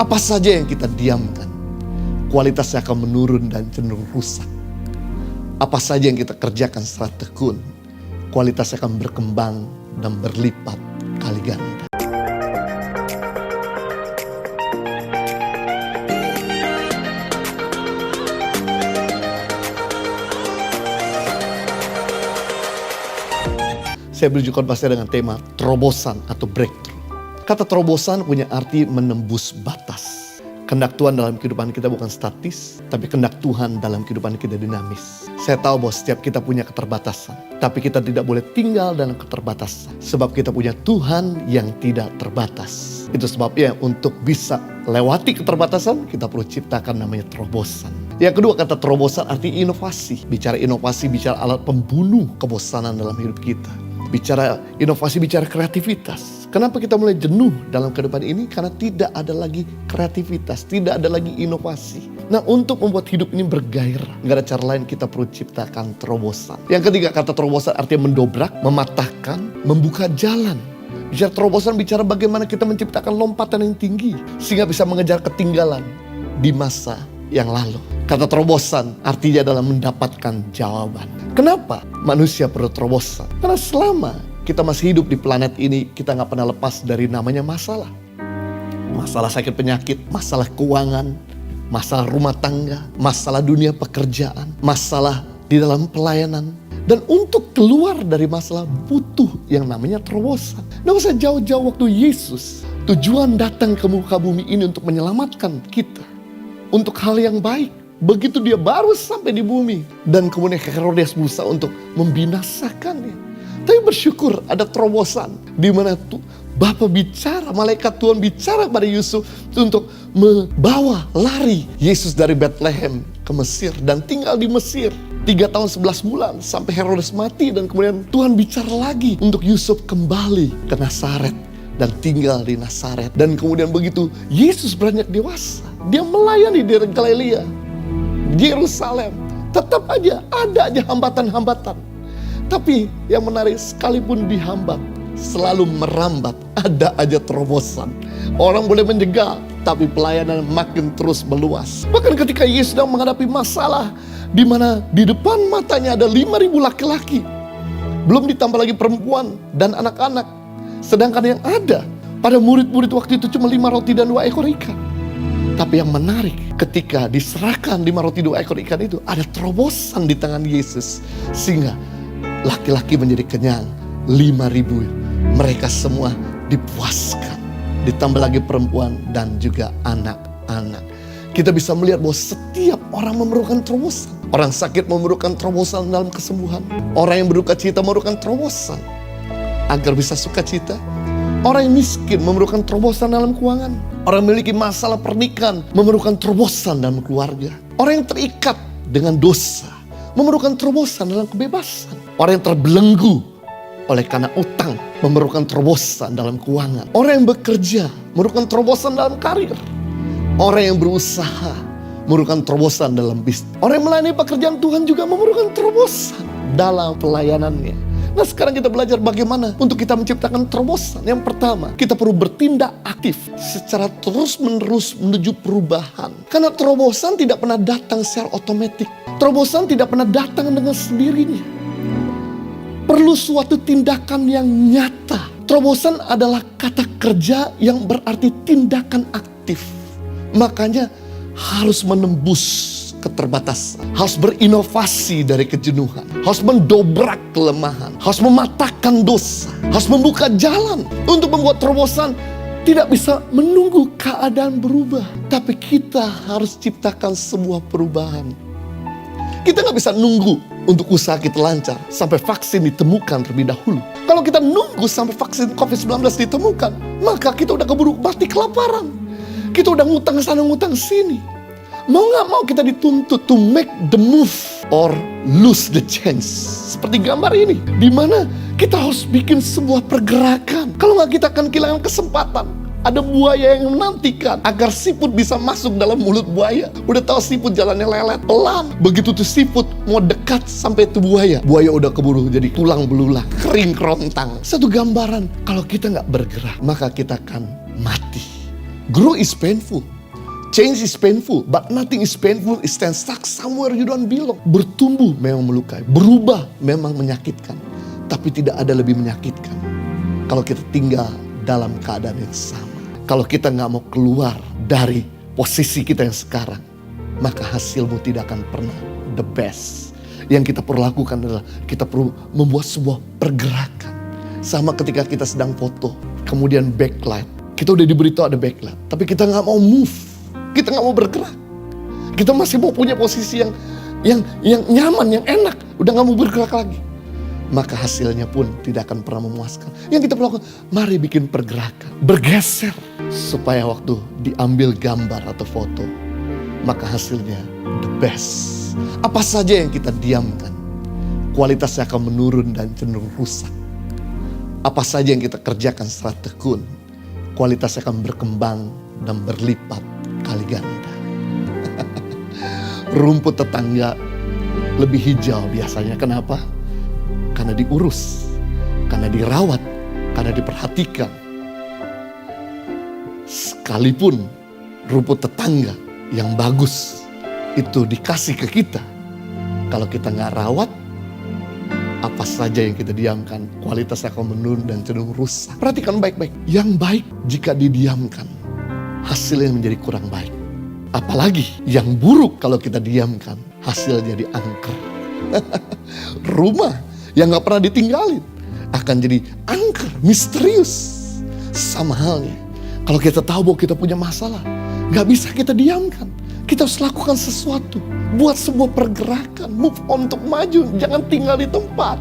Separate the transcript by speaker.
Speaker 1: Apa saja yang kita diamkan, kualitasnya akan menurun dan cenderung rusak. Apa saja yang kita kerjakan secara tekun, kualitasnya akan berkembang dan berlipat kali ganda. Saya berjumpa dengan tema terobosan atau breakthrough. Kata terobosan punya arti menembus batas. Kehendak Tuhan dalam kehidupan kita bukan statis, tapi kehendak Tuhan dalam kehidupan kita dinamis. Saya tahu bahwa setiap kita punya keterbatasan, tapi kita tidak boleh tinggal dalam keterbatasan. Sebab kita punya Tuhan yang tidak terbatas. Itu sebabnya untuk bisa lewati keterbatasan, kita perlu ciptakan namanya terobosan. Yang kedua, kata terobosan arti inovasi. Bicara inovasi, bicara alat pembunuh kebosanan dalam hidup kita. Bicara inovasi, bicara kreativitas. Kenapa kita mulai jenuh dalam kehidupan ini? Karena tidak ada lagi kreativitas, tidak ada lagi inovasi. Nah, untuk membuat hidup ini bergairah, gak ada cara lain, kita perlu ciptakan terobosan. Yang ketiga, kata terobosan artinya mendobrak, mematahkan, membuka jalan. Bicara terobosan, bicara bagaimana kita menciptakan lompatan yang tinggi, sehingga bisa mengejar ketinggalan di masa yang lalu. Kata terobosan artinya adalah mendapatkan jawaban. Kenapa manusia perlu terobosan? Karena selama kita masih hidup di planet ini, kita gak pernah lepas dari namanya masalah. Masalah sakit penyakit, masalah keuangan, masalah rumah tangga, masalah dunia pekerjaan, masalah di dalam pelayanan. Dan untuk keluar dari masalah butuh yang namanya terobosan. Nah, usah jauh-jauh waktu Yesus tujuan datang ke muka bumi ini untuk menyelamatkan kita. Untuk hal yang baik. Begitu dia baru sampai di bumi. Dan kemudian Herodes berusaha untuk membinasakannya. Tapi bersyukur ada terobosan. Di mana Bapa bicara, malaikat Tuhan bicara kepada Yusuf untuk membawa lari Yesus dari Bethlehem ke Mesir. Dan tinggal di Mesir 3 tahun 11 bulan sampai Herodes mati. Dan kemudian Tuhan bicara lagi untuk Yusuf kembali ke Nazaret. Dan tinggal di Nazaret. Dan kemudian begitu Yesus beranjak dewasa, dia melayani di Galilea, Yerusalem. Tetap aja ada aja hambatan-hambatan. Tapi yang menarik, sekalipun dihambat, selalu merambat, ada aja terobosan. Orang boleh menjegal, tapi pelayanan makin terus meluas. Bahkan ketika Yesus sedang menghadapi masalah, di mana di depan matanya ada 5.000 laki-laki, belum ditambah lagi perempuan dan anak-anak. Sedangkan yang ada pada murid-murid waktu itu cuma 5 roti dan 2 ekor ikan. Tapi yang menarik, ketika diserahkan 5 roti 2 ekor ikan itu, ada terobosan di tangan Yesus. Sehingga laki-laki menjadi kenyang, 5.000. Mereka semua dipuaskan. Ditambah lagi perempuan dan juga anak-anak. Kita bisa melihat bahwa setiap orang memerlukan terobosan. Orang sakit memerlukan terobosan dalam kesembuhan. Orang yang berduka cita memerlukan terobosan agar bisa sukacita. Orang yang miskin memerlukan terobosan dalam keuangan. Orang yang memiliki masalah pernikahan memerlukan terobosan dalam keluarga. Orang yang terikat dengan dosa memerlukan terobosan dalam kebebasan. Orang yang terbelenggu oleh karena utang memerlukan terobosan dalam keuangan. Orang yang bekerja memerlukan terobosan dalam karir. Orang yang berusaha memerlukan terobosan dalam bisnis. Orang yang melayani pekerjaan Tuhan juga memerlukan terobosan dalam pelayanannya. Nah, sekarang kita belajar bagaimana untuk kita menciptakan terobosan. Yang pertama, kita perlu bertindak aktif secara terus-menerus menuju perubahan. Karena terobosan tidak pernah datang secara otomatis. Terobosan tidak pernah datang dengan sendirinya. Perlu suatu tindakan yang nyata. Terobosan adalah kata kerja yang berarti tindakan aktif. Makanya harus menembus keterbatasan, harus berinovasi dari kejenuhan, harus mendobrak kelemahan, harus mematahkan dosa, harus membuka jalan. Untuk membuat terobosan tidak bisa menunggu keadaan berubah, tapi kita harus ciptakan sebuah perubahan. Kita gak bisa nunggu untuk usaha kita lancar sampai vaksin ditemukan terlebih dahulu. Kalau kita nunggu sampai vaksin COVID-19 ditemukan, maka kita udah keburu mati kelaparan. Kita udah ngutang sana ngutang sini. Mau gak mau kita dituntut to make the move or lose the chance. Seperti gambar ini, di mana kita harus bikin sebuah pergerakan. Kalau gak, kita akan kehilangan kesempatan. Ada buaya yang menantikan agar siput bisa masuk dalam mulut buaya. Udah tahu siput jalannya lelet, pelan. Begitu tuh siput mau dekat sampai tuh buaya, buaya udah keburu jadi tulang belulang, kering kerontang. Satu gambaran, kalau kita gak bergerak, maka kita akan mati. Grow is painful. Change is painful, but nothing is painful is stand stuck somewhere you don't belong. Bertumbuh memang melukai, berubah memang menyakitkan. Tapi tidak ada lebih menyakitkan kalau kita tinggal dalam keadaan yang sama. Kalau kita gak mau keluar dari posisi kita yang sekarang, maka hasilmu tidak akan pernah the best. Yang kita perlu lakukan adalah kita perlu membuat sebuah pergerakan. Sama ketika kita sedang foto, kemudian backlight. Kita udah diberitahu ada backlight, tapi kita gak mau move. Kita gak mau bergerak. Kita masih mau punya posisi yang nyaman, yang enak. Udah gak mau bergerak lagi. Maka hasilnya pun tidak akan pernah memuaskan. Yang kita perlu lakukan, mari bikin pergerakan. Bergeser. Supaya waktu diambil gambar atau foto, maka hasilnya the best. Apa saja yang kita diamkan, kualitasnya akan menurun dan cenderung rusak. Apa saja yang kita kerjakan secara tekun, kualitasnya akan berkembang dan berlipat kali ganda. Rumput tetangga lebih hijau biasanya. Kenapa? Karena diurus, karena dirawat, karena diperhatikan. Sekalipun rumput tetangga yang bagus itu dikasih ke kita, kalau kita gak rawat, apa saja yang kita diamkan, kualitasnya akan menurun dan cenderung rusak. Perhatikan baik-baik. Yang baik jika didiamkan, hasilnya menjadi kurang baik. Apalagi yang buruk kalau kita diamkan, hasilnya diangker. Rumah yang gak pernah ditinggalin akan jadi angker, misterius. Sama halnya, kalau kita tahu bahwa kita punya masalah, gak bisa kita diamkan. Kita harus lakukan sesuatu. Buat sebuah pergerakan, move on untuk maju. Jangan tinggal di tempat.